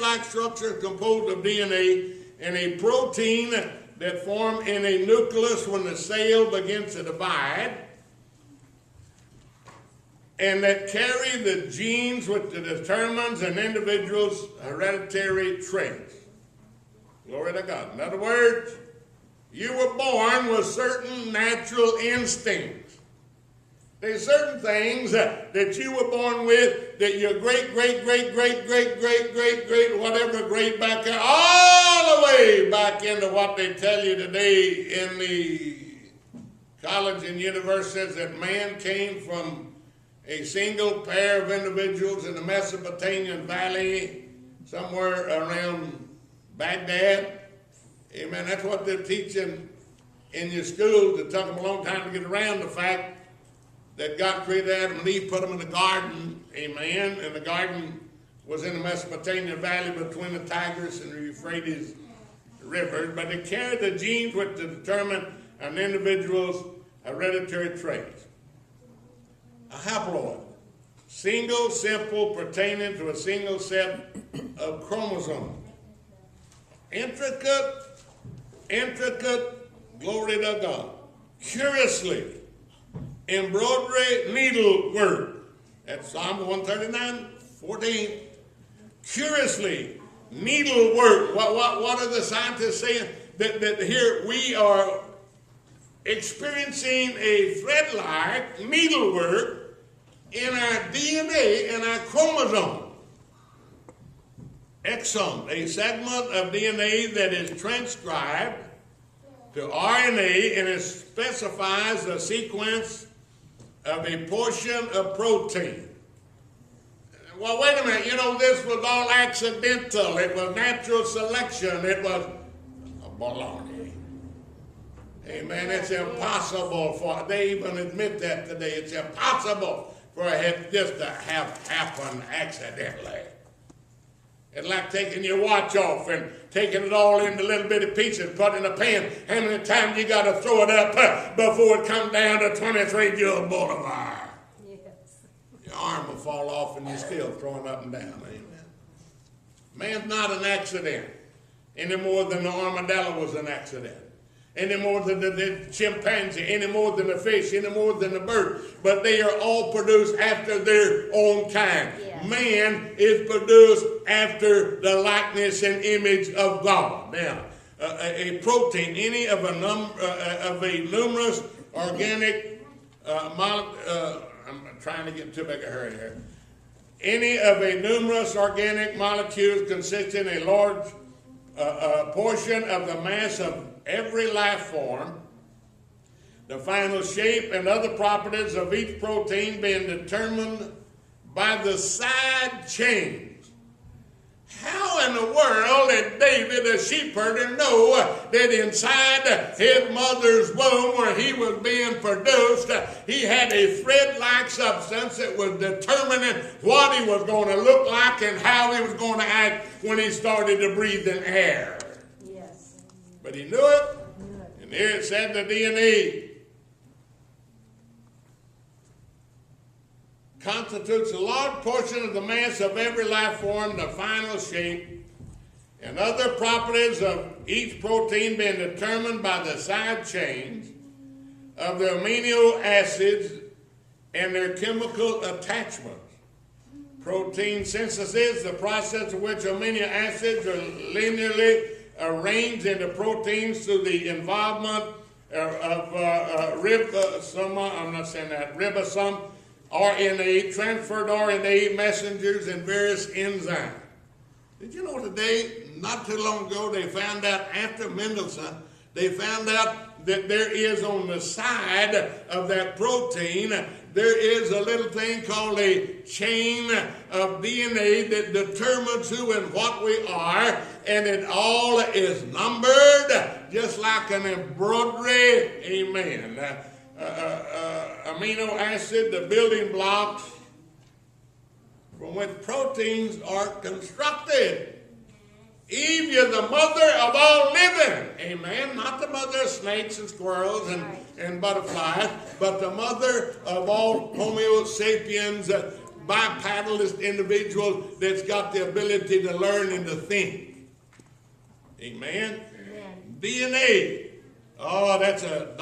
thread-like structure composed of DNA and a protein that form in a nucleus when the cell begins to divide, and that carry the genes which determines an individual's hereditary traits. Glory to God. In other words, you were born with certain natural instincts. There's certain things that you were born with that your great, whatever great back there, all the way back into what they tell you today in the college and universities, that man came from a single pair of individuals in the Mesopotamian Valley, somewhere around Baghdad. Amen. That's what they're teaching in your schools. It took them a long time to get around the fact that God created Adam and Eve, put them in the garden. Amen. And the garden was in the Mesopotamian Valley between the Tigris and the Euphrates rivers. But they carried the genes which determine an individual's hereditary traits. A haploid, single, simple, pertaining to a single set of chromosomes. Intricate, glory to God. Curiously, embroidery needlework. That's Psalm 139:14. Curiously, needlework. What are the scientists saying? That here we are experiencing a thread-like needlework in our DNA and our chromosome. Exome, a segment of DNA that is transcribed to RNA, and it specifies the sequence of a portion of protein. Well, wait a minute, this was all accidental. It was natural selection. It was baloney. Amen. It's impossible they even admit that today. It's impossible for it just to have happened accidentally. It's like taking your watch off and taking it all into little bitty pieces, put it in a pan. How many times you got to throw it up before it comes down to 23 Jewel Boulevard? Yes. Your arm will fall off and you're still throwing up and down. Amen. Man's not an accident any more than the armadillo was an accident, any more than the chimpanzee, any more than the fish, any more than the bird. But they are all produced after their own kind. Yeah. Man is produced after the likeness and image of God. Now, a protein, any of a numerous organic I'm trying to get too big a hurry here. Any of a numerous organic molecules consisting a large portion of the mass of every life form, the final shape and other properties of each protein being determined by the side chains. How in the world did David, a sheepherder, know that inside his mother's womb where he was being produced, he had a thread-like substance that was determining what he was going to look like and how he was going to act when he started to breathe in air? Yes. But he knew it. And here it said the DNA constitutes a large portion of the mass of every life form, the final shape, and other properties of each protein being determined by the side chains of the amino acids and their chemical attachments. Protein synthesis, the process in which amino acids are linearly arranged into proteins through the involvement of ribosome, RNA, transferred RNA messengers, and various enzymes. Did you know today, not too long ago, they found out after Mendelssohn, they found out that there is on the side of that protein, there is a little thing called a chain of DNA that determines who and what we are, and it all is numbered just like an embroidery. Amen. Amino acid, the building blocks from which proteins are constructed. Eve, you're the mother of all living. Amen. Not the mother of snakes and squirrels and butterflies, but the mother of all Homo sapiens bipedalist individual that's got the ability to learn and to think. Amen? Amen. DNA. Oh, that's a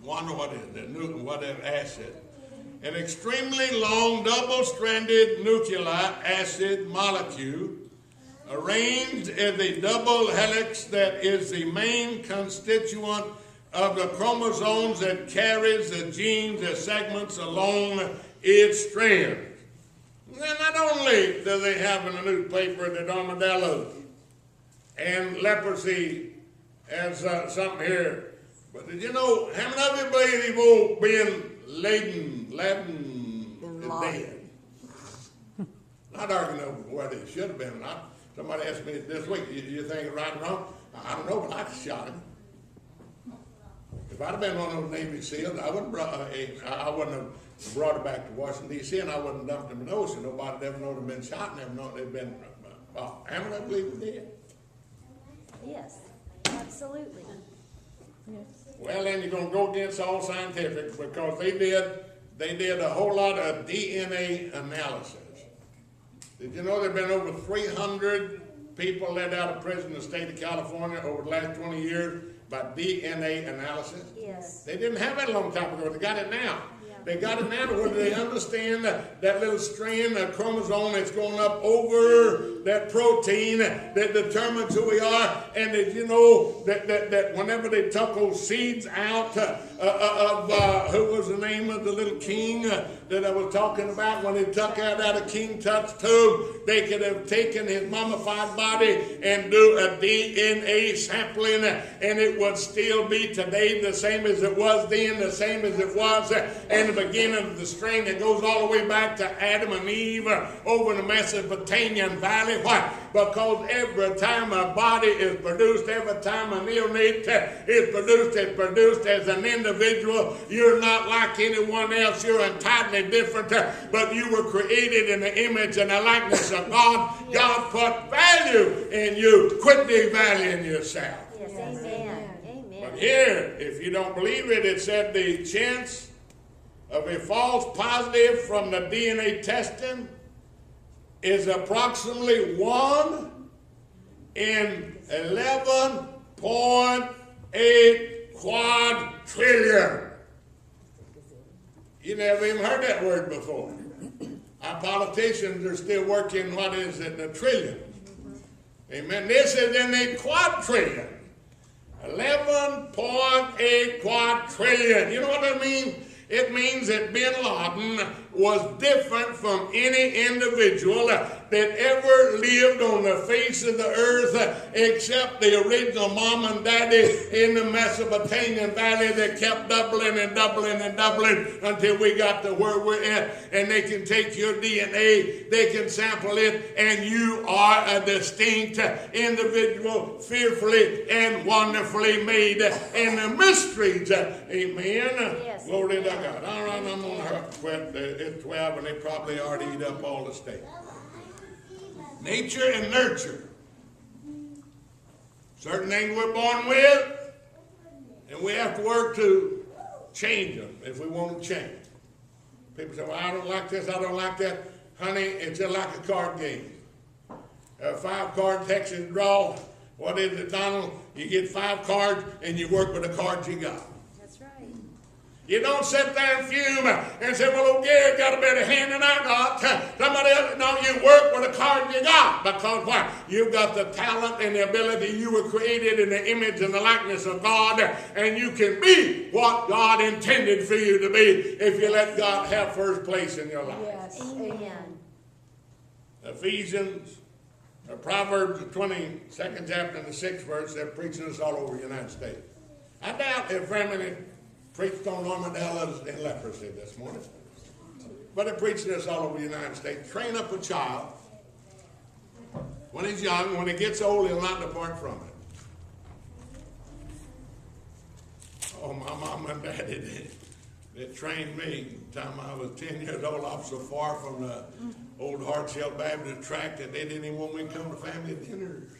wonder what is it? Whatever acid. An extremely long double-stranded nucleic acid molecule arranged as a double helix that is the main constituent of the chromosomes that carries the genes as segments along its strand. And not only do they have in the newspaper that armadillos and leprosy and something here, but did you know how many of you believe old Ben Laden is dead? Not arguing over whether it should have been or not. Somebody asked me this week, you think it's right or wrong? I don't know, but I shot him. If I'd have been one of those Navy SEALs, I wouldn't have brought it back to Washington, D.C., and I wouldn't have dumped him in the ocean. Nobody would ever know they'd been shot, and never known they'd been, how many believe it did? Yes, absolutely. Yes. Well, then you're going to go against all scientific, because they did a whole lot of DNA analysis. Did you know there have been over 300 people let out of prison in the state of California over the last 20 years by DNA analysis? Yes. They didn't have it a long time ago. They got it now. Yeah. They got it now to where they understand that little strand, that chromosome that's going up over that protein that determines who we are. And did you know that whenever they took those seeds out of who was the name of the little king that I was talking about, when they took out of King Tut's tomb, they could have taken his mummified body and do a DNA sampling, and it would still be today the same as it was then, the same as it was in the beginning of the strain that goes all the way back to Adam and Eve over in the Mesopotamian valley. Why? Because every time a body is produced, every time a neonate is produced, it's produced as an individual. You're not like anyone else. You're entirely different, but you were created in the image and the likeness of God. Yes. God put value in you. Quit devaluing yourself. Yes, amen. Amen. But here, if you don't believe it, it said the chance of a false positive from the DNA testing is approximately 1 in 11.8 quadrillion. You never even heard that word before. Our politicians are still working, what is it, the trillion. Amen. This is in a quadrillion. 11.8 quadrillion. You know what that means? It means that bin Laden was different from any individual that ever lived on the face of the earth except the original mom and daddy in the Mesopotamian valley that kept doubling and doubling and doubling until we got to where we're at. And they can take your DNA, they can sample it, and you are a distinct individual, fearfully and wonderfully made. And the mysteries, amen. Yes. Glory to God. All right, I'm going to quit. It's 12 and they probably already eat up all the steak. Nature and nurture. Certain things we're born with, and we have to work to change them if we want to change. People say, well, I don't like this, I don't like that. Honey, it's just like a card game. 5-card Texas draw. What is it, Donald? You get 5 cards and you work with the cards you got. That's right. You don't sit there and fume and say, well, old Gary got a better hand than I got. Somebody else, no, you work with the cards you got. Because why? You've got the talent and the ability. You were created in the image and the likeness of God. And you can be what God intended for you to be if you let God have first place in your life. Yes. Amen. Ephesians, Proverbs, the 22nd chapter and the 6th verse, they're preaching this all over the United States. I doubt if very many preached on armadillos and leprosy this morning. But they preach this all over the United States. Train up a child when he's young. When he gets old, he'll not depart from it. Oh, my mom and daddy, they trained me. The time I was 10 years old, I was so far from the old Hartshill Baptist tract that they didn't even want me to come to family dinners.